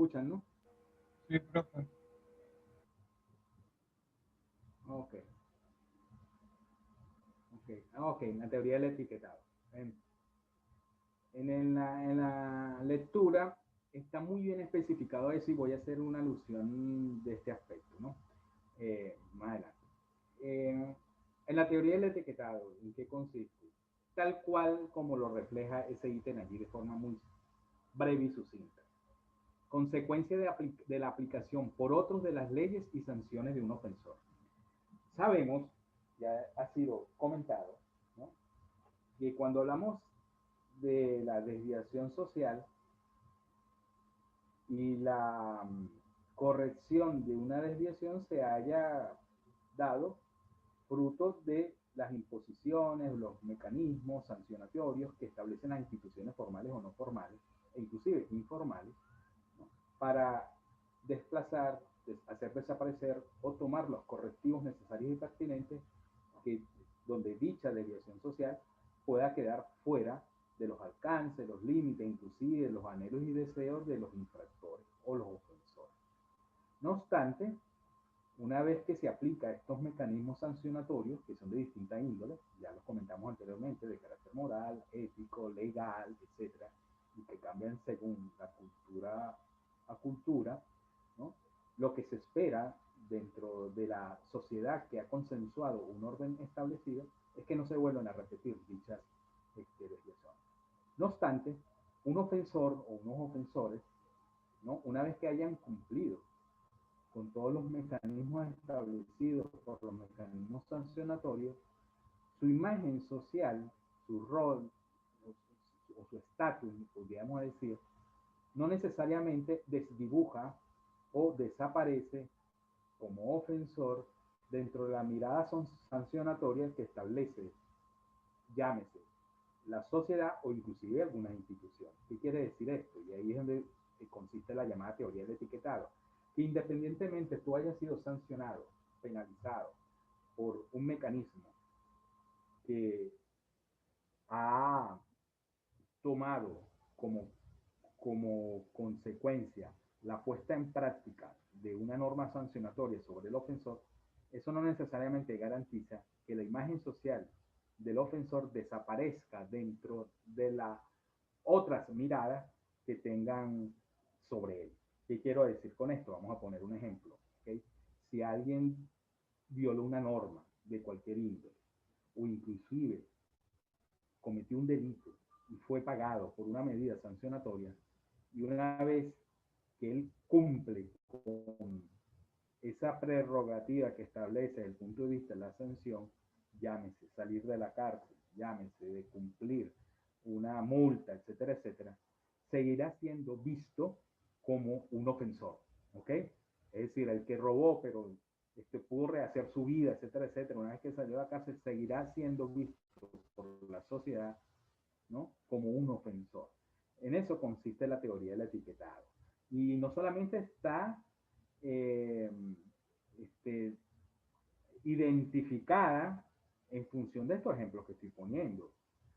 escuchan, ¿no? Sí, profe. Ok, ok, en la teoría del etiquetado. En, en la lectura está muy bien especificado eso y voy a hacer una alusión de este aspecto, ¿no? Más adelante. Eh, en la teoría del etiquetado, ¿en qué consiste? Tal cual como lo refleja ese ítem allí de forma muy breve y sucinta. Consecuencia de la aplicación por otros de las leyes y sanciones de un ofensor. Sabemos, ya ha sido comentado, ¿no?, que cuando hablamos de la desviación social y la corrección de una desviación se haya dado fruto de las imposiciones, los mecanismos sancionatorios que establecen las instituciones formales o no formales, e inclusive informales, ¿no?, para desplazar, hacer desaparecer o tomar los correctivos necesarios y pertinentes que, donde dicha desviación social pueda quedar fuera de los alcances, los límites, inclusive los anhelos y deseos de los infractores o los ofensores. No obstante, una vez que se aplica estos mecanismos sancionatorios, que son de distinta índole, ya los comentamos anteriormente, de carácter moral, ético, legal, etcétera, y que cambian según la cultura a cultura, ¿no?, lo que se espera dentro de la sociedad que ha consensuado un orden establecido es que no se vuelvan a repetir dichas desviaciones. No obstante, un ofensor o unos ofensores, ¿no?, una vez que hayan cumplido con todos los mecanismos establecidos por los mecanismos sancionatorios, su imagen social, su rol o su estatus, podríamos decir, no necesariamente desdibuja o desaparece como ofensor dentro de la mirada sancionatoria que establece, llámese, la sociedad o inclusive alguna institución. ¿Qué quiere decir esto? Y ahí es donde consiste la llamada teoría del etiquetado. Que independientemente tú hayas sido sancionado, penalizado por un mecanismo que ha tomado como consecuencia la puesta en práctica de una norma sancionatoria sobre el ofensor, eso no necesariamente garantiza que la imagen social del ofensor desaparezca dentro de las otras miradas que tengan sobre él. ¿Qué quiero decir con esto? Vamos a poner un ejemplo. ¿Okay? Si alguien violó una norma de cualquier índole o inclusive cometió un delito y fue pagado por una medida sancionatoria, y una vez que él cumple con esa prerrogativa que establece desde el punto de vista de la sanción, llámese salir de la cárcel, llámese de cumplir una multa, etcétera, etcétera, seguirá siendo visto como un ofensor, ¿ok? Es decir, el que robó, pero pudo rehacer su vida, etcétera, etcétera, una vez que salió de la cárcel, seguirá siendo visto por la sociedad, ¿no?, como un ofensor. En eso consiste la teoría del etiquetado. Y no solamente está eh, este, identificada en función de estos ejemplos que estoy poniendo.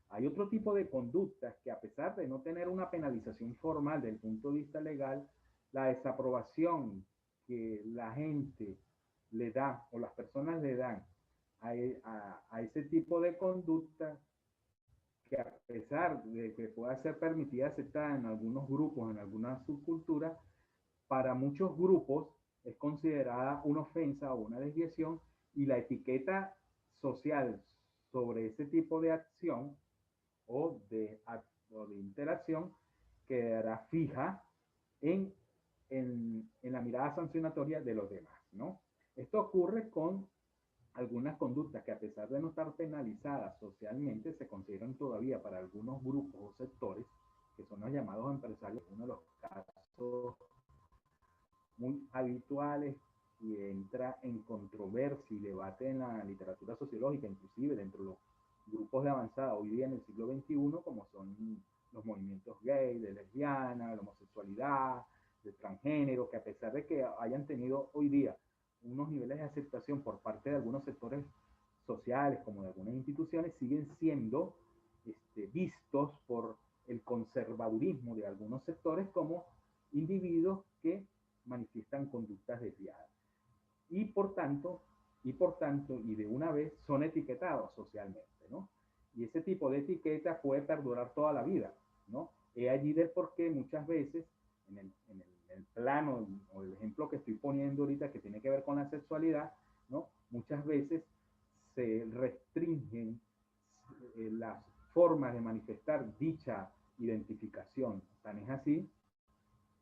Hay otro tipo de conductas que, a pesar de no tener una penalización formal desde el punto de vista legal, la desaprobación que la gente le da o las personas le dan a ese tipo de conducta, que a pesar de que pueda ser permitida aceptada en algunos grupos, en algunas subculturas, para muchos grupos es considerada una ofensa o una desviación, y la etiqueta social sobre ese tipo de acción o de interacción quedará fija en, en la mirada sancionatoria de los demás, ¿no? Esto ocurre con algunas conductas que, a pesar de no estar penalizadas socialmente, se consideran todavía para algunos grupos o sectores, que son los llamados empresarios, uno de los casos muy habituales y entra en controversia y debate en la literatura sociológica, inclusive dentro de los grupos de avanzada hoy día en el siglo XXI, como son los movimientos gay, de lesbiana, la homosexualidad, de transgénero, que a pesar de que hayan tenido hoy día unos niveles de aceptación por parte de algunos sectores sociales como de algunas instituciones, siguen siendo vistos por el conservadurismo de algunos sectores como individuos que manifiestan conductas desviadas. Y por tanto, y de una vez son etiquetados socialmente, ¿no? Y ese tipo de etiqueta puede perdurar toda la vida, ¿no? Es allí del por qué muchas veces, en el plano o el ejemplo que estoy poniendo ahorita que tiene que ver con la sexualidad, ¿no? Muchas veces se restringen las formas de manifestar dicha identificación. Tan es así,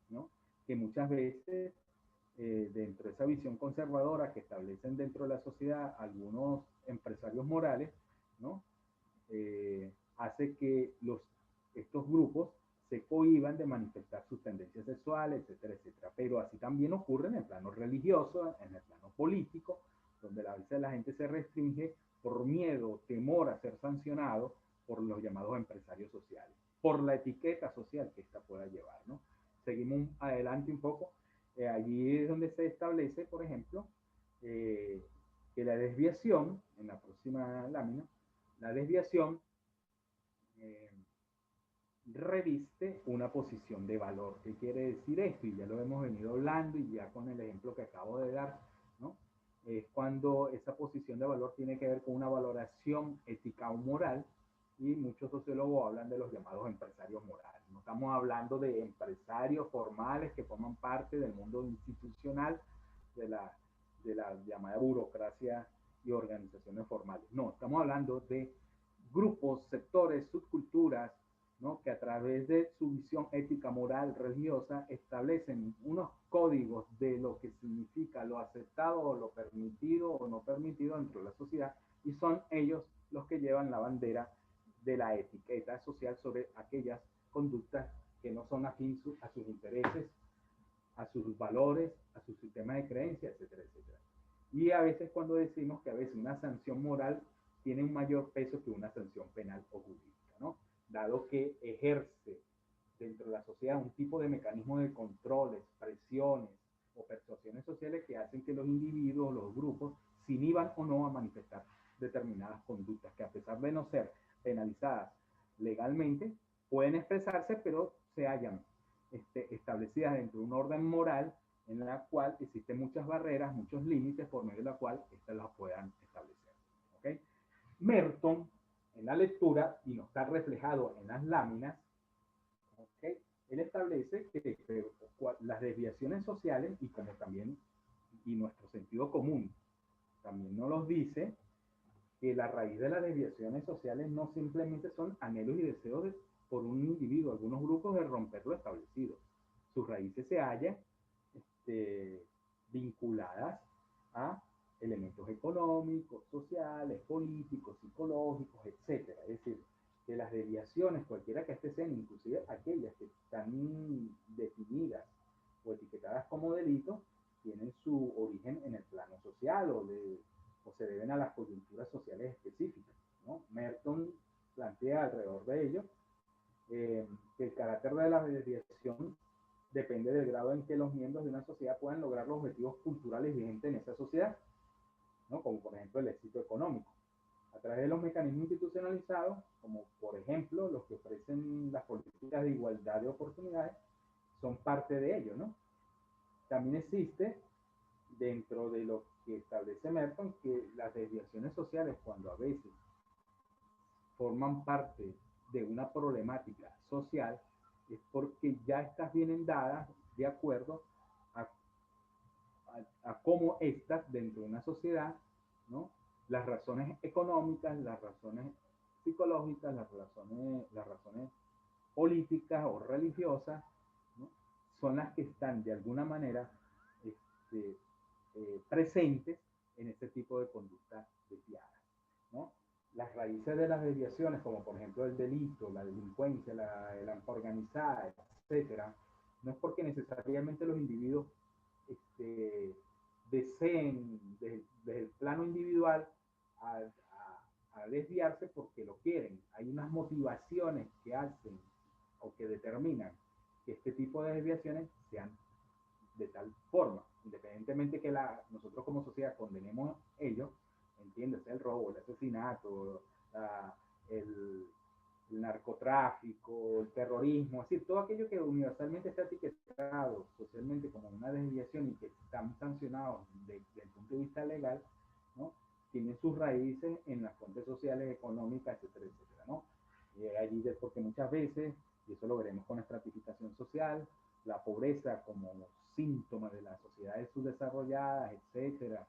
¿no? Que muchas veces dentro de esa visión conservadora que establecen dentro de la sociedad algunos empresarios morales, ¿no? Hace que estos grupos se cohíban de manifestar sus tendencias sexuales, etcétera, etcétera. Pero así también ocurre en el plano religioso, en el plano político, donde a veces la gente se restringe por miedo, temor a ser sancionado por los llamados empresarios sociales, por la etiqueta social que ésta pueda llevar, ¿no? Seguimos adelante un poco. Allí es donde se establece, por ejemplo, que la desviación, en la próxima lámina, la desviación eh, reviste una posición de valor. ¿Qué quiere decir esto? Y ya lo hemos venido hablando y ya con el ejemplo que acabo de dar, ¿no? Es cuando esa posición de valor tiene que ver con una valoración ética o moral, y muchos sociólogos hablan de los llamados empresarios morales. No estamos hablando de empresarios formales que forman parte del mundo institucional de la llamada burocracia y organizaciones formales. No, estamos hablando de grupos, sectores, subculturas, ¿no? Que a través de su visión ética, moral, religiosa, establecen unos códigos de lo que significa lo aceptado o lo permitido o no permitido dentro de la sociedad, y son ellos los que llevan la bandera de la etiqueta social sobre aquellas conductas que no son afín a sus intereses, a sus valores, a su sistema de creencias, etcétera, etcétera. Y a veces cuando decimos que a veces una sanción moral tiene un mayor peso que una sanción penal o jurídica, ¿no? Dado que ejerce dentro de la sociedad un tipo de mecanismo de controles, presiones o persuasiones sociales que hacen que los individuos, los grupos, se inhiban o no a manifestar determinadas conductas que, a pesar de no ser penalizadas legalmente, pueden expresarse, pero se hallan establecidas dentro de un orden moral en la cual existen muchas barreras, muchos límites por medio de la cual éstas las puedan establecer. ¿Okay? Merton, en la lectura, y no está reflejado en las láminas, ¿okay? Él establece que las desviaciones sociales, y como también, y nuestro sentido común también nos los dice, que la raíz de las desviaciones sociales no simplemente son anhelos y deseos por un individuo, algunos grupos, de romper lo establecido. Sus raíces se hallan vinculadas a elementos económicos, sociales, políticos, psicológicos, etcétera. Es decir, que las desviaciones, cualquiera que sean, inclusive aquellas que están definidas o etiquetadas como delito, tienen su origen en el plano social o se deben a las coyunturas sociales específicas, ¿no? Merton plantea alrededor de ello que el carácter de la desviación depende del grado en que los miembros de una sociedad puedan lograr los objetivos culturales vigentes en esa sociedad, ¿no? Como por ejemplo el éxito económico. A través de los mecanismos institucionalizados, como por ejemplo los que ofrecen las políticas de igualdad de oportunidades, son parte de ello, ¿no? También existe, dentro de lo que establece Merton, que las desviaciones sociales, cuando a veces forman parte de una problemática social, es porque ya estas vienen dadas de acuerdo a cómo estas, dentro de una sociedad, ¿no? Las razones económicas, las razones psicológicas, las razones políticas o religiosas, ¿no? Son las que están de alguna manera presentes en este tipo de conductas desviadas, ¿no? Las raíces de las desviaciones, como por ejemplo el delito, la delincuencia, la organizada, etcétera, no es porque necesariamente los individuos deseen desde el plano individual a desviarse porque lo quieren. Hay unas motivaciones que hacen o que determinan que este tipo de desviaciones sean de tal forma, independientemente que nosotros como sociedad condenemos ello, entiéndase el robo, el asesinato, el narcotráfico, el terrorismo, es decir, todo aquello que universalmente está etiquetado socialmente como una desviación y que están sancionados desde el punto de vista legal, ¿no? Tienen sus raíces en las fuentes sociales, económicas, etcétera, etcétera, ¿no? Allí porque muchas veces, y eso lo veremos con la estratificación social, la pobreza como síntoma de las sociedades subdesarrolladas, etcétera.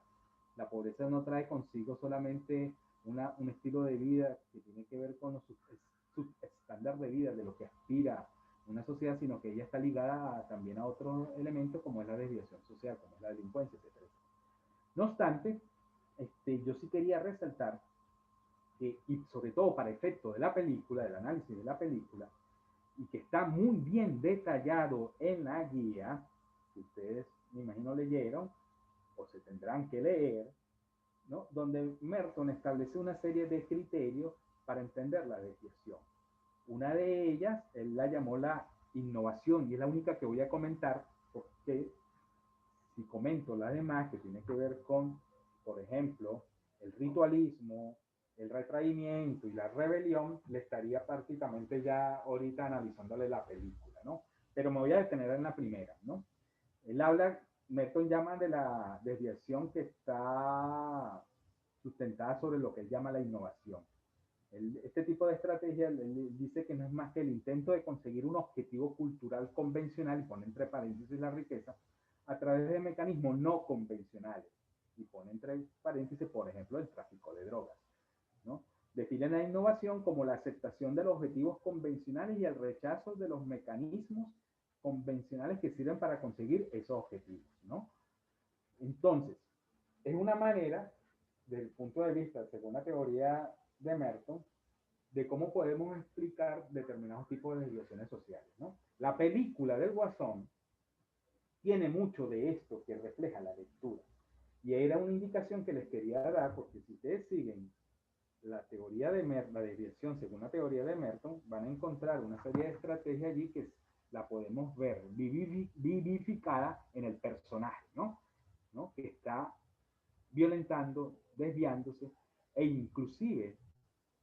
La pobreza no trae consigo solamente un estilo de vida que tiene que ver con su estándar de vida, de lo que aspira una sociedad, sino que ella está ligada también a otros elementos como es la desviación social, como es la delincuencia, etcétera. No obstante, yo sí quería resaltar que, y sobre todo para efecto de la película, del análisis de la película, y que está muy bien detallado en la guía, que ustedes me imagino leyeron, o se tendrán que leer, ¿no? Donde Merton establece una serie de criterios para entender la desviación. Una de ellas, él la llamó la innovación, y es la única que voy a comentar, porque si comento las demás, que tiene que ver con, por ejemplo, el ritualismo, el retraimiento y la rebelión, le estaría prácticamente ya ahorita analizándole la película, ¿no? Pero me voy a detener en la primera, ¿no? Él habla, Merton llama de la desviación que está sustentada sobre lo que él llama la innovación. Este tipo de estrategia, él dice que no es más que el intento de conseguir un objetivo cultural convencional, y pone entre paréntesis la riqueza, a través de mecanismos no convencionales, y pone entre paréntesis, por ejemplo, el tráfico de drogas, ¿no? Define la innovación como la aceptación de los objetivos convencionales y el rechazo de los mecanismos convencionales que sirven para conseguir esos objetivos, ¿no? Entonces, es una manera, desde el punto de vista, según la teoría de Merton, de cómo podemos explicar determinados tipos de desviaciones sociales, ¿no? La película del Guasón tiene mucho de esto que refleja la lectura. Y era una indicación que les quería dar, porque si ustedes siguen la teoría de Merton, la desviación según la teoría de Merton, van a encontrar una serie de estrategias allí que la podemos ver vivificada en el personaje, ¿no? ¿No? Que está violentando, desviándose, e inclusive,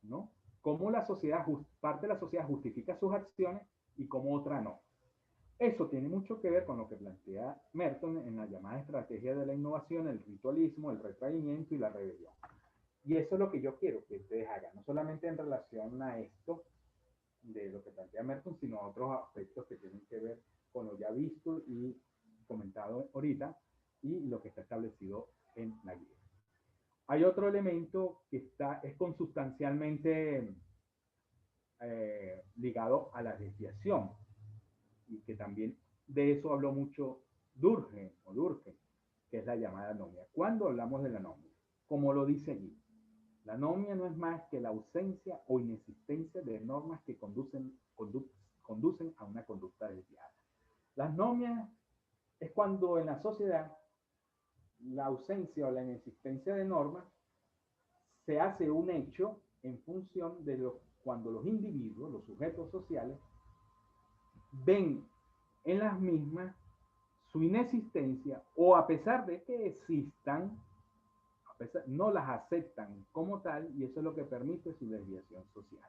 ¿no? Cómo la sociedad, parte de la sociedad justifica sus acciones y cómo otra no. Eso tiene mucho que ver con lo que plantea Merton en la llamada estrategia de la innovación, el ritualismo, el retraimiento y la rebelión. Y eso es lo que yo quiero que ustedes hagan, no solamente en relación a esto de lo que plantea Merton, sino a otros aspectos que tienen que ver con lo ya visto y comentado ahorita y lo que está establecido en la guía. Hay otro elemento que es consustancialmente ligado a la desviación, y que también de eso habló mucho Durkheim, que es la llamada anomia. ¿Cuándo hablamos de la anomia? Como lo dice allí, la anomia no es más que la ausencia o inexistencia de normas que conducen a una conducta desviada. La anomia es cuando en la sociedad la ausencia o la inexistencia de normas se hace un hecho en función de cuando los individuos, los sujetos sociales, ven en las mismas su inexistencia, o a pesar de que existan, no las aceptan como tal, y eso es lo que permite su desviación social.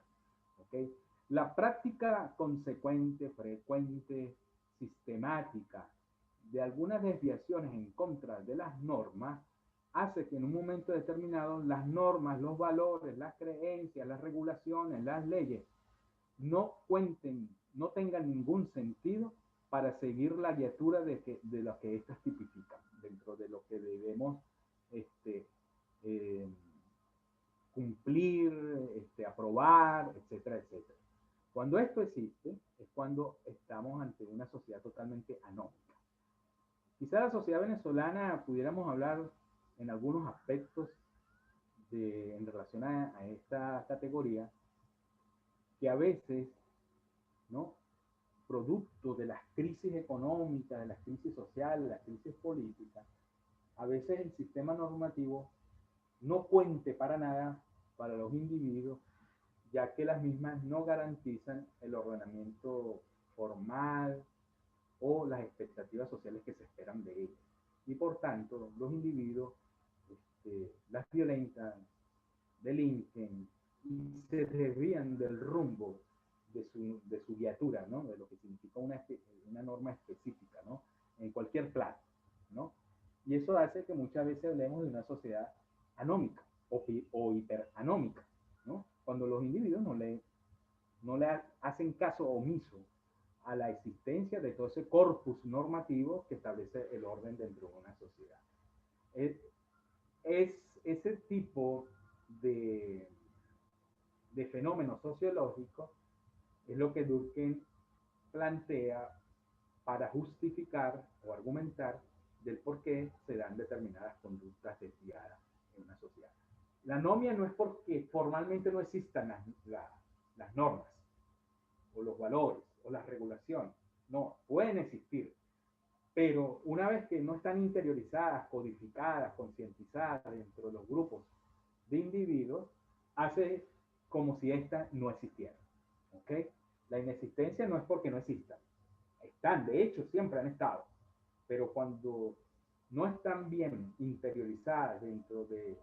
¿Okay? La práctica consecuente, frecuente, sistemática de algunas desviaciones en contra de las normas hace que en un momento determinado las normas, los valores, las creencias, las regulaciones, las leyes no cuenten, no tengan ningún sentido para seguir la guiatura de lo que éstas tipifican, dentro de lo que debemos eh, cumplir, aprobar, etcétera, etcétera. Cuando esto existe, es cuando estamos ante una sociedad totalmente anómica. Quizá la sociedad venezolana pudiéramos hablar en algunos aspectos en relación a esta categoría, que a veces, ¿no? Producto de las crisis económicas, de las crisis sociales, de las crisis políticas, a veces el sistema normativo no cuente para nada para los individuos, ya que las mismas no garantizan el ordenamiento formal o las expectativas sociales que se esperan de ellos. Y por tanto, los individuos las violentan, delinquen y se desvían del rumbo de su guiatura, ¿no? De lo que significa una norma específica, ¿no? En cualquier plano, ¿no? Y eso hace que muchas veces hablemos de una sociedad anómica o hiperanómica, ¿no? Cuando los individuos no le hacen caso omiso a la existencia de todo ese corpus normativo que establece el orden dentro de una sociedad. Es, es ese tipo de, de fenómeno sociológico es lo que Durkheim plantea para justificar o argumentar del por qué se dan determinadas conductas desviadas en una sociedad. La anomia no es porque formalmente no existan las normas o los valores o las regulaciones. No, pueden existir, pero una vez que no están interiorizadas, codificadas, concientizadas dentro de los grupos de individuos, hace como si éstas no existieran. ¿Ok? La inexistencia no es porque no existan. Están, de hecho, siempre han estado. Pero cuando no están bien interiorizadas dentro de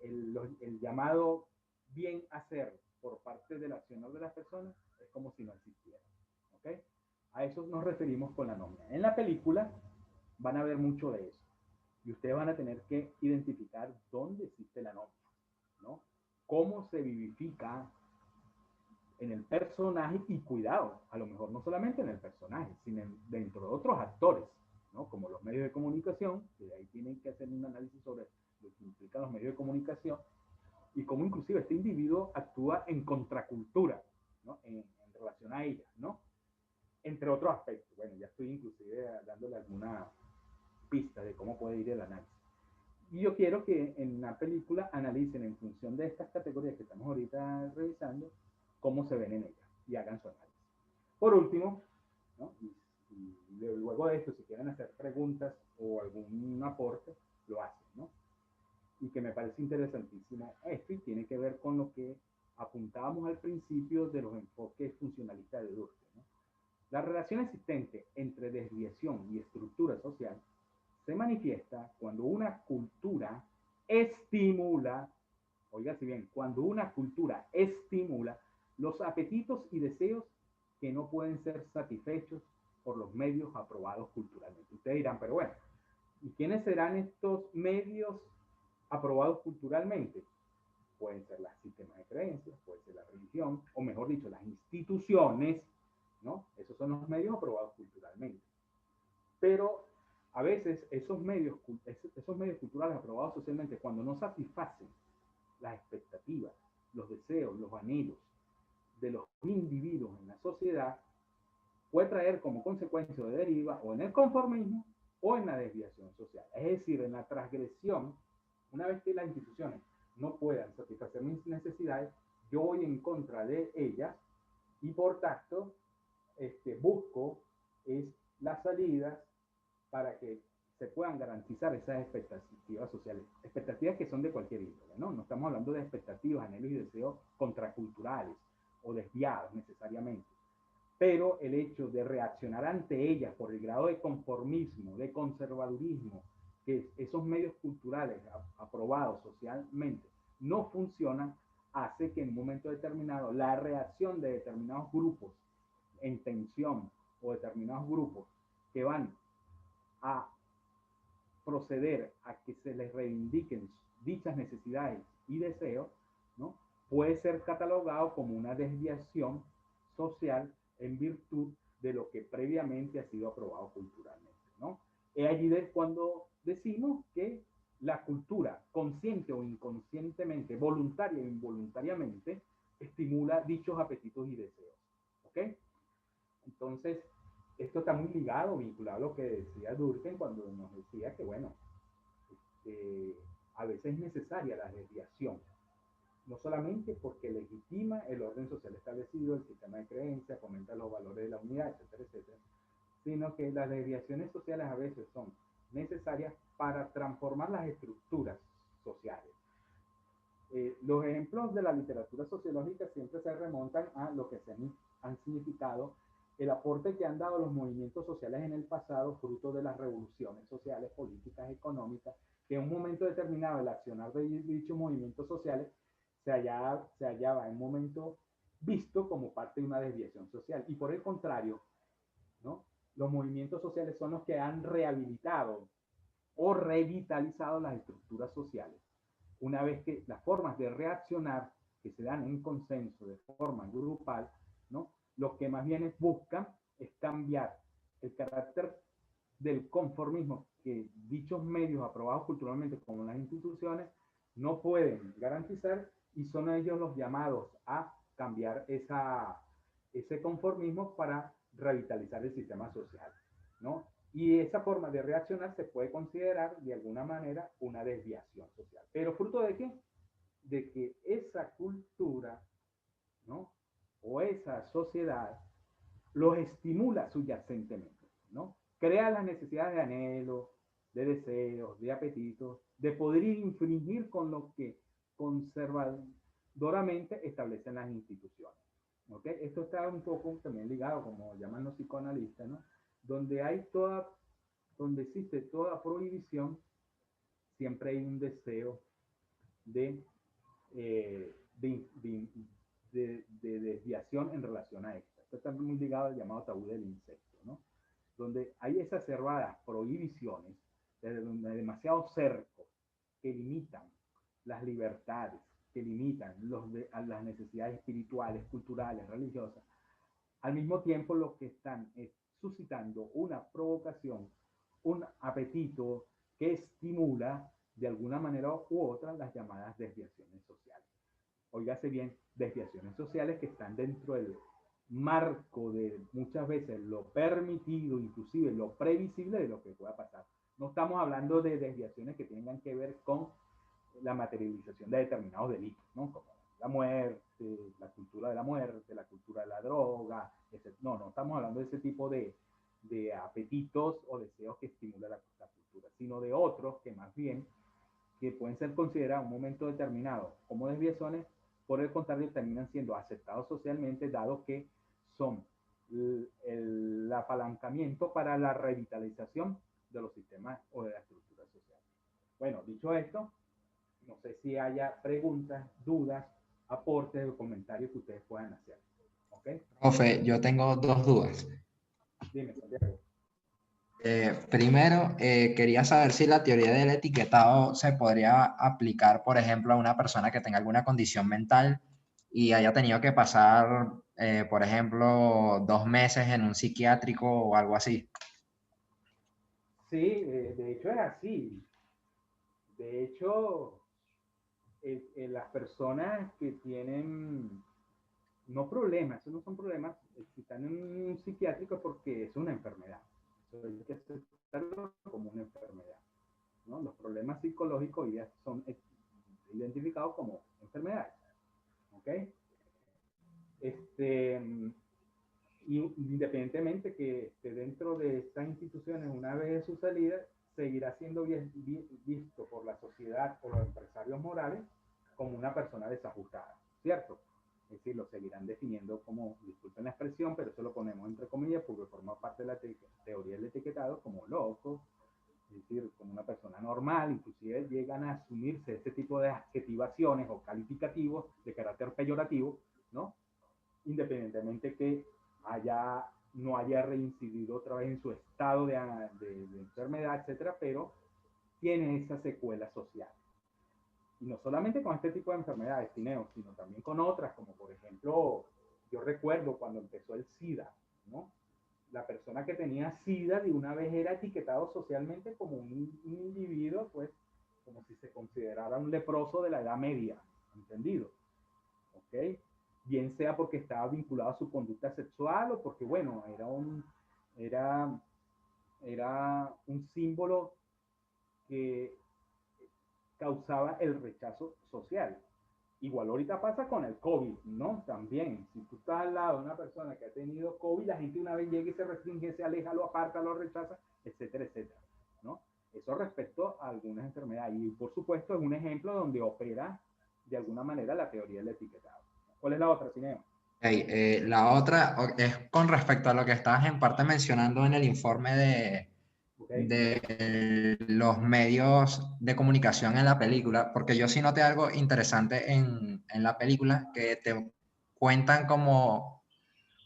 el llamado bien hacer por parte del accionar de las personas, es como si no existieran. ¿Ok? A eso nos referimos con la anomia. En la película van a ver mucho de eso. Y ustedes van a tener que identificar dónde existe la anomia, ¿no? Cómo se vivifica en el personaje y cuidado, a lo mejor no solamente en el personaje, sino dentro de otros actores, ¿no? Como los medios de comunicación, que de ahí tienen que hacer un análisis sobre lo que implican los medios de comunicación y cómo inclusive este individuo actúa en contracultura, ¿no? En relación a ella, ¿no? Entre otros aspectos. Bueno, ya estoy inclusive dándole alguna pista de cómo puede ir el análisis. Y yo quiero que en la película analicen en función de estas categorías que estamos ahorita revisando, cómo se ven en ellas y hagan su análisis. Por último, ¿no? y luego de esto, si quieren hacer preguntas o algún aporte, lo hacen, ¿no? Y que me parece interesantísimo esto y tiene que ver con lo que apuntábamos al principio de los enfoques funcionalistas de Durkheim, ¿no? La relación existente entre desviación y estructura social se manifiesta cuando una cultura estimula, oiga si bien, cuando una cultura estimula los apetitos y deseos que no pueden ser satisfechos por los medios aprobados culturalmente. Ustedes dirán, pero bueno, ¿y quiénes serán estos medios aprobados culturalmente? Pueden ser los sistemas de creencias, puede ser la religión, o mejor dicho, las instituciones, ¿no? Esos son los medios aprobados culturalmente. Pero a veces esos medios culturales aprobados socialmente, cuando no satisfacen las expectativas, los deseos, los anhelos de los individuos en la sociedad, puede traer como consecuencia de deriva o en el conformismo o en la desviación social. Es decir, en la transgresión, una vez que las instituciones no puedan satisfacer mis necesidades, yo voy en contra de ellas y por tanto busco es las salidas para que se puedan garantizar esas expectativas sociales, expectativas que son de cualquier índole, ¿no? No estamos hablando de expectativas, anhelos y deseos contraculturales o desviados necesariamente, pero el hecho de reaccionar ante ellas por el grado de conformismo, de conservadurismo, que esos medios culturales aprobados socialmente no funcionan, hace que en un momento determinado la reacción de determinados grupos en tensión o determinados grupos que van a proceder a que se les reivindiquen dichas necesidades y deseos, ¿no? Puede ser catalogado como una desviación social en virtud de lo que previamente ha sido aprobado culturalmente, ¿no? Es allí cuando decimos que la cultura, consciente o inconscientemente, voluntaria o involuntariamente, estimula dichos apetitos y deseos, ¿ok? Entonces, esto está muy ligado, vinculado a lo que decía Durkheim cuando nos decía que, bueno, a veces es necesaria la desviación, no solamente porque legitima el orden social establecido, el sistema de creencias, fomenta los valores de la unidad, etcétera, etcétera, sino que las desviaciones sociales a veces son necesarias para transformar las estructuras sociales. Los ejemplos de la literatura sociológica siempre se remontan a lo que se han significado el aporte que han dado los movimientos sociales en el pasado, fruto de las revoluciones sociales, políticas, económicas, que en un momento determinado el accionar de dichos movimientos sociales se hallaba en un momento visto como parte de una desviación social. Y por el contrario, ¿no? Los movimientos sociales son los que han rehabilitado o revitalizado las estructuras sociales. Una vez que las formas de reaccionar que se dan en consenso de forma grupal, ¿no? Lo que más bien buscan es cambiar el carácter del conformismo que dichos medios aprobados culturalmente como las instituciones no pueden garantizar, y son ellos los llamados a cambiar ese conformismo para revitalizar el sistema social, ¿no? Y esa forma de reaccionar se puede considerar de alguna manera una desviación social. ¿Pero fruto de qué? De que esa cultura, ¿no? O esa sociedad los estimula subyacentemente, ¿no? Crea las necesidades de anhelo, de deseos, de apetitos, de poder infringir con lo que conservadoramente establecen las instituciones. ¿Okay? Esto está un poco también ligado, como llaman los psicoanalistas, ¿no? Donde donde existe toda prohibición, siempre hay un deseo de, de desviación en relación a esto. Esto está muy ligado al llamado tabú del insecto, ¿no? Donde hay exacerbadas prohibiciones, demasiado cercos que limitan las libertades, que limitan a las necesidades espirituales, culturales, religiosas. Al mismo tiempo, lo que están es suscitando una provocación, un apetito que estimula de alguna manera u otra las llamadas desviaciones sociales. Óigase bien, desviaciones sociales que están dentro del marco de muchas veces lo permitido, inclusive lo previsible de lo que pueda pasar. No estamos hablando de desviaciones que tengan que ver con la materialización de determinados delitos, ¿no? Como la muerte, la cultura de la muerte, la cultura de la droga, etc. No estamos hablando de ese tipo de apetitos o deseos que estimulan la cultura, sino de otros que más bien que pueden ser considerados en un momento determinado como desviaciones, por el contrario, terminan siendo aceptados socialmente, dado que son el apalancamiento para la revitalización de los sistemas o de la estructura social. Bueno, dicho esto, no sé si haya preguntas, dudas, aportes o comentarios que ustedes puedan hacer. ¿Ok? Profe, yo tengo dos dudas. Dime, Santiago. Primero, quería saber si la teoría del etiquetado se podría aplicar, por ejemplo, a una persona que tenga alguna condición mental y haya tenido que pasar, por ejemplo, 2 meses en un psiquiátrico o algo así. Sí, de hecho es así. De hecho, las personas que tienen, no problemas, eso no son problemas, si están en un psiquiátrico porque es una enfermedad. Eso hay que aceptarlo como una enfermedad, ¿no? Los problemas psicológicos ya son identificados como enfermedades. ¿Ok? Este, y independientemente que esté dentro de estas instituciones una vez de su salida, seguirá siendo visto por la sociedad, por los empresarios morales, como una persona desajustada, ¿cierto? Es decir, lo seguirán definiendo como, disculpen la expresión, pero eso lo ponemos entre comillas porque forma parte de la teoría del etiquetado, como loco, es decir, como una persona normal. Inclusive llegan a asumirse este tipo de adjetivaciones o calificativos de carácter peyorativo, ¿no? Independientemente que no haya reincidido otra vez en su estado de enfermedad, etcétera, pero tiene esa secuela social. Y no solamente con este tipo de enfermedades, sino también con otras, como por ejemplo, yo recuerdo cuando empezó el SIDA, ¿no? La persona que tenía SIDA de una vez era etiquetado socialmente como un individuo, pues, como si se considerara un leproso de la Edad Media, ¿entendido? ¿Ok? Bien sea porque estaba vinculado a su conducta sexual o porque, bueno, era, era un símbolo que causaba el rechazo social. Igual ahorita pasa con el COVID, ¿no? También, si tú estás al lado de una persona que ha tenido COVID, la gente una vez llega y se restringe, se aleja, lo aparta, lo rechaza, etcétera, etcétera, ¿no? Eso respecto a algunas enfermedades. Y por supuesto es un ejemplo donde opera de alguna manera la teoría del etiquetado. ¿Cuál es la otra, Cineo? Okay, la otra es con respecto a lo que estabas en parte mencionando en el informe Okay. de los medios de comunicación en la película, porque yo sí noté algo interesante en la película, que te cuentan como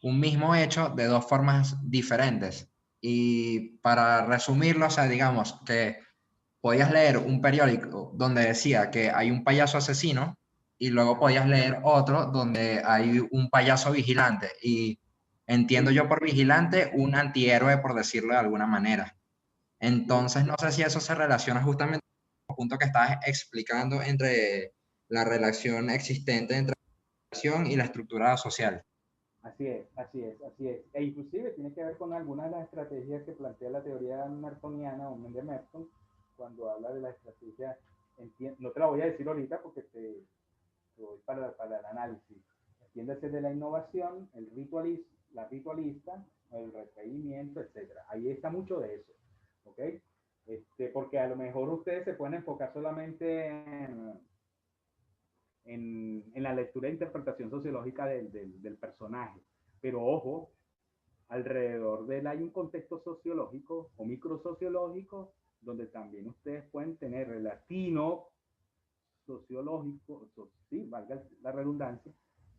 un mismo hecho de dos formas diferentes. Y para resumirlo, o sea, digamos que podías leer un periódico donde decía que hay un payaso asesino y luego podías leer otro donde hay un payaso vigilante. Y entiendo yo por vigilante un antihéroe, por decirlo de alguna manera. Entonces, no sé si eso se relaciona justamente con el punto que estabas explicando entre la relación existente entre la relación y la estructura social. Así es, así es, así es. E inclusive tiene que ver con algunas de las estrategias que plantea la teoría mertoniana o de Merton cuando habla de la estrategia. No te la voy a decir ahorita porque te voy para el análisis. Entiéndase de la innovación, la ritualista, el retraimiento, etcétera. Ahí está mucho de eso, ¿ok? Porque a lo mejor ustedes se pueden enfocar solamente en la lectura e interpretación sociológica del personaje. Pero ojo, alrededor de él hay un contexto sociológico o microsociológico donde también ustedes pueden tener el latino sociológico, sí, valga la redundancia,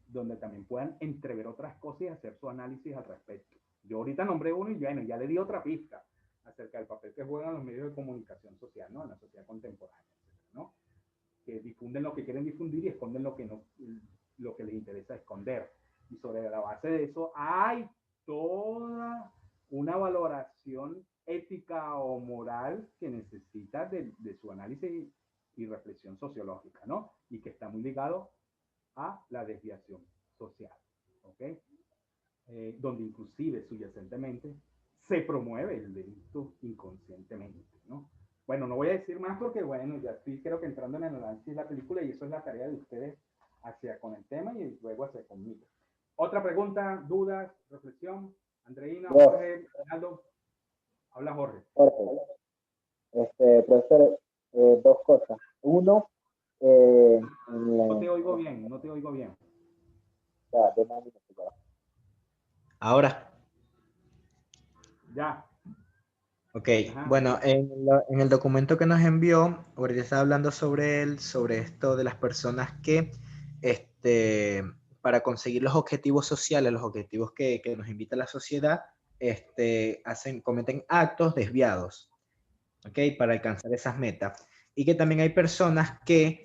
donde también puedan entrever otras cosas y hacer su análisis al respecto. Yo ahorita nombré uno y bueno, ya le di otra pista acerca del papel que juegan los medios de comunicación social, ¿no? En la sociedad contemporánea, ¿no? Que difunden lo que quieren difundir y esconden lo que, no, lo que les interesa esconder. Y sobre la base de eso hay toda una valoración ética o moral que necesita de su análisis y reflexión sociológica, ¿no? Y que está muy ligado a la desviación social, ¿ok? Donde inclusive subyacentemente se promueve el delito inconscientemente, ¿no? Bueno, no voy a decir más porque, bueno, ya estoy creo que entrando en el análisis de la película y eso es la tarea de ustedes hacia con el tema y luego hacia conmigo. Otra pregunta, dudas, reflexión. Andreina, Jorge, Ronaldo. Habla Jorge. Jorge, profesor, dos cosas. Uno, No te oigo bien, no te oigo bien. ya, ahora. Ya. Ok, Ajá. bueno, en el documento que nos envió, ahorita está hablando sobre esto de las personas que, para conseguir los objetivos sociales, los objetivos que nos invita la sociedad, cometen actos desviados, ok, para alcanzar esas metas. Y que también hay personas que,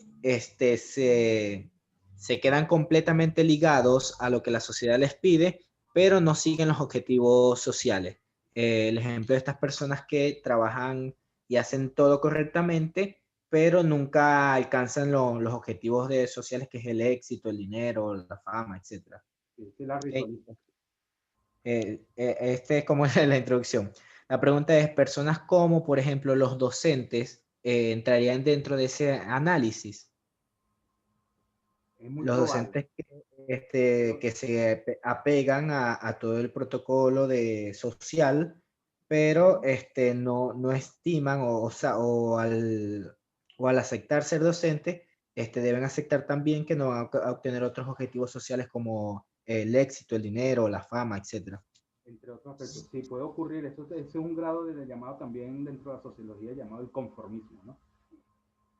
se quedan completamente ligados a lo que la sociedad les pide, pero no siguen los objetivos sociales. El ejemplo de estas personas que trabajan y hacen todo correctamente, pero nunca alcanzan los objetivos sociales, que es el éxito, el dinero, la fama, etc. Sí, sí, la ritualista. Este es como la introducción. La pregunta es, ¿personas como, por ejemplo, los docentes entrarían dentro de ese análisis? Es muy Los probable. docentes que se apegan a todo el protocolo social, pero no estiman o al aceptar ser docente, deben aceptar también que no van a obtener otros objetivos sociales como el éxito, el dinero, la fama, etcétera. Entre otros aspectos. Sí, puede ocurrir. Eso es un grado de llamado también dentro de la sociología llamado el conformismo, ¿no?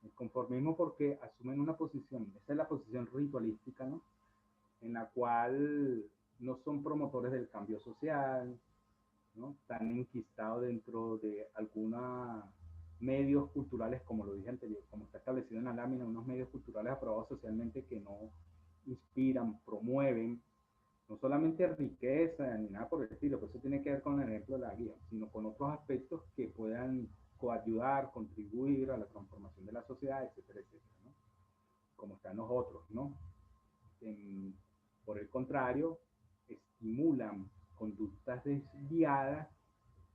El conformismo porque asumen una posición, esa es la posición ritualística, ¿no? En la cual no son promotores del cambio social, ¿no? Están enquistados dentro de algunos medios culturales, como lo dije anterior, como está establecido en la lámina, unos medios culturales aprobados socialmente que no inspiran, promueven, no solamente riqueza ni nada por el estilo, pues eso tiene que ver con el ejemplo de la guía, sino con otros aspectos que puedan coayudar, contribuir a la transformación de la sociedad, etcétera, etcétera, ¿no? Como están los otros, ¿no? Por el contrario, estimulan conductas desviadas,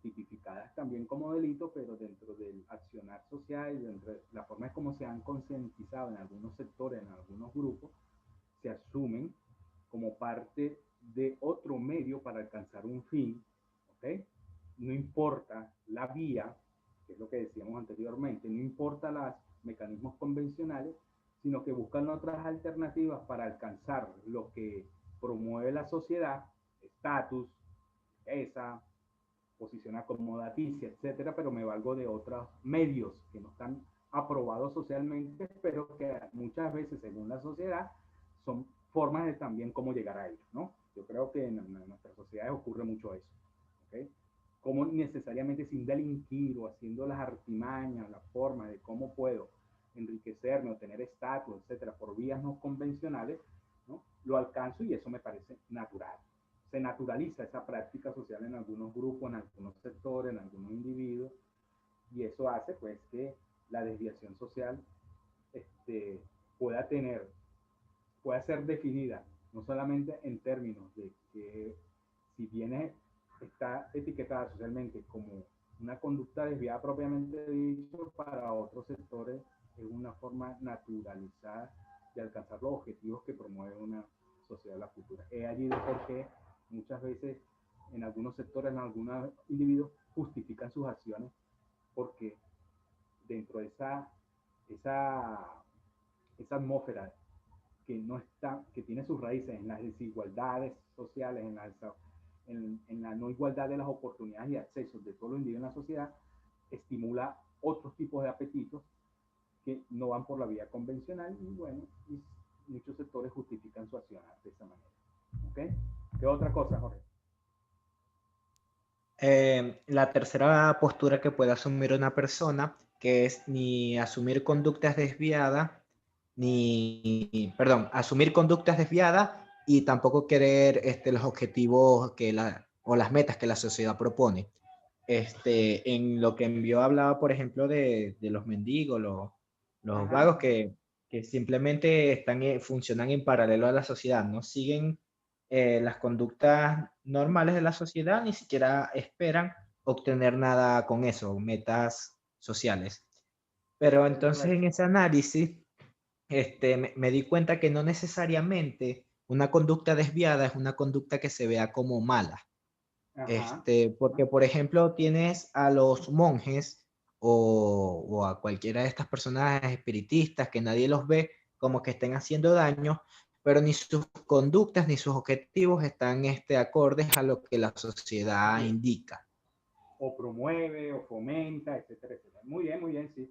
tipificadas también como delito, pero dentro del accionar social y dentro de la forma en cómo se han concientizado en algunos sectores, en algunos grupos, se asumen como parte de otro medio para alcanzar un fin, ¿ok? No importa la vía, que es lo que decíamos anteriormente, no importa los mecanismos convencionales, sino que buscan otras alternativas para alcanzar lo que promueve la sociedad, estatus, esa posición acomodaticia, etcétera, pero me valgo de otros medios que no están aprobados socialmente, pero que muchas veces, según la sociedad, son formas de también cómo llegar a ellos, ¿no? Yo creo que en nuestras sociedades ocurre mucho eso, ¿ok? Cómo necesariamente sin delinquir o haciendo las artimañas, las formas de cómo puedo enriquecerme o tener estatus, etcétera, por vías no convencionales, ¿no? Lo alcanzo y eso me parece natural. Se naturaliza esa práctica social en algunos grupos, en algunos sectores, en algunos individuos, y eso hace pues que la desviación social pueda tener, pueda ser definida, no solamente en términos de que si bien está etiquetada socialmente como una conducta desviada propiamente dicho, para otros sectores es una forma naturalizada de alcanzar los objetivos que promueve una sociedad de la cultura. Es allí de por qué muchas veces en algunos sectores, en algunos individuos, justifican sus acciones porque dentro de esa atmósfera que no está, que tiene sus raíces en las desigualdades sociales, en la no igualdad de las oportunidades y accesos de todos los individuos en la sociedad, estimula otros tipos de apetitos que no van por la vía convencional y bueno, y muchos sectores justifican su acción de esa manera. ¿Ok? ¿Qué otra cosa, Jorge? La tercera postura que puede asumir una persona, que es ni asumir conductas desviadas, asumir conductas desviadas y tampoco querer los objetivos o las metas que la sociedad propone. En lo que envió hablaba, por ejemplo, de los mendigos, los vagos que simplemente funcionan en paralelo a la sociedad, no siguen las conductas normales de la sociedad, ni siquiera esperan obtener nada con eso, metas sociales. Pero entonces en ese análisis me di cuenta que no necesariamente una conducta desviada es una conducta que se vea como mala. Porque, por ejemplo, tienes a los monjes o a cualquiera de estas personas espiritistas que nadie los ve como que estén haciendo daño, pero ni sus conductas ni sus objetivos están acordes a lo que la sociedad indica. O promueve, o fomenta, etcétera, etcétera. Muy bien, sí.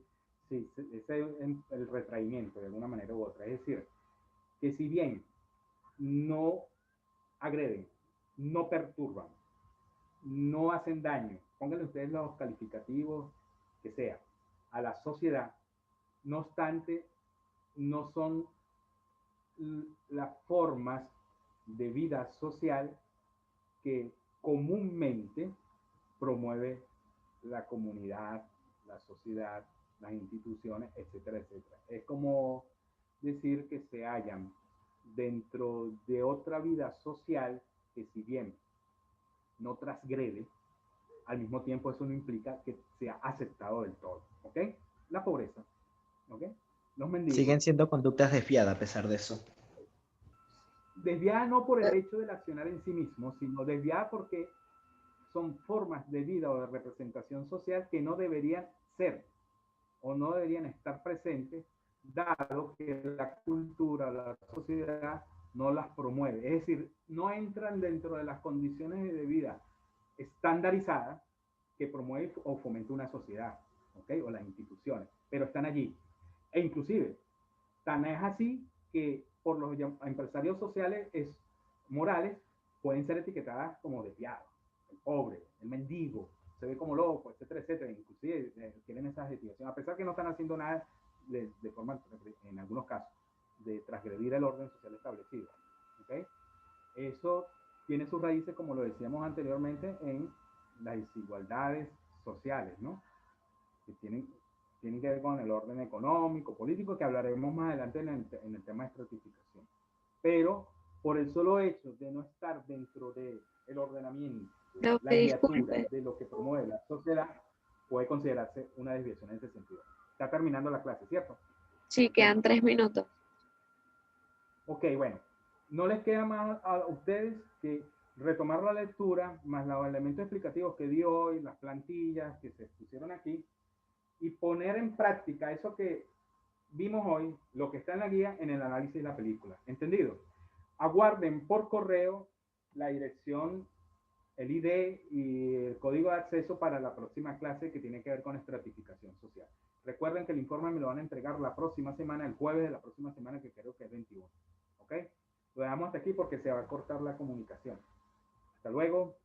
Sí, ese es el retraimiento de alguna manera u otra. Es decir, que si bien no agreden, no perturban, no hacen daño, pónganle ustedes los calificativos que sea, a la sociedad, no obstante, no son las formas de vida social que comúnmente promueve la comunidad, la sociedad, las instituciones, etcétera, etcétera. Es como decir que se hallan dentro de otra vida social que si bien no transgrede, al mismo tiempo eso no implica que sea aceptado del todo, ¿ok? La pobreza, ¿ok? Los mendigos. Siguen siendo conductas desviadas a pesar de eso. Desviada no por el hecho del accionar en sí mismo, sino desviada porque son formas de vida o de representación social que no deberían ser o no deberían estar presentes, dado que la cultura, la sociedad no las promueve. Es decir, no entran dentro de las condiciones de vida estandarizadas que promueve o fomenta una sociedad, ¿okay? O las instituciones, pero están allí. E inclusive, tan es así que por los empresarios sociales morales pueden ser etiquetadas como desviados, el pobre, el mendigo, se ve como loco, etcétera, etcétera. Inclusive tienen esas etiquetaciones, a pesar que no están haciendo nada de forma, en algunos casos, de transgredir el orden social establecido. ¿Okay? Eso tiene sus raíces, como lo decíamos anteriormente, en las desigualdades sociales, ¿no? Que tienen que ver con el orden económico, político, que hablaremos más adelante en el tema de estratificación. Pero por el solo hecho de no estar dentro del ordenamiento, la guiatura de lo que promueve la sociedad, puede considerarse una desviación en ese sentido. Está terminando la clase, ¿cierto? Sí, quedan 3 minutos. Ok, bueno. No les queda más a ustedes que retomar la lectura, más los elementos explicativos que di hoy, las plantillas que se pusieron aquí, y poner en práctica eso que vimos hoy, lo que está en la guía, en el análisis de la película. ¿Entendido? Aguarden por correo la dirección, el ID y el código de acceso para la próxima clase que tiene que ver con estratificación social. Recuerden que el informe me lo van a entregar la próxima semana, el jueves de la próxima semana, que creo que es 21. ¿Ok? Lo dejamos hasta aquí porque se va a cortar la comunicación. Hasta luego.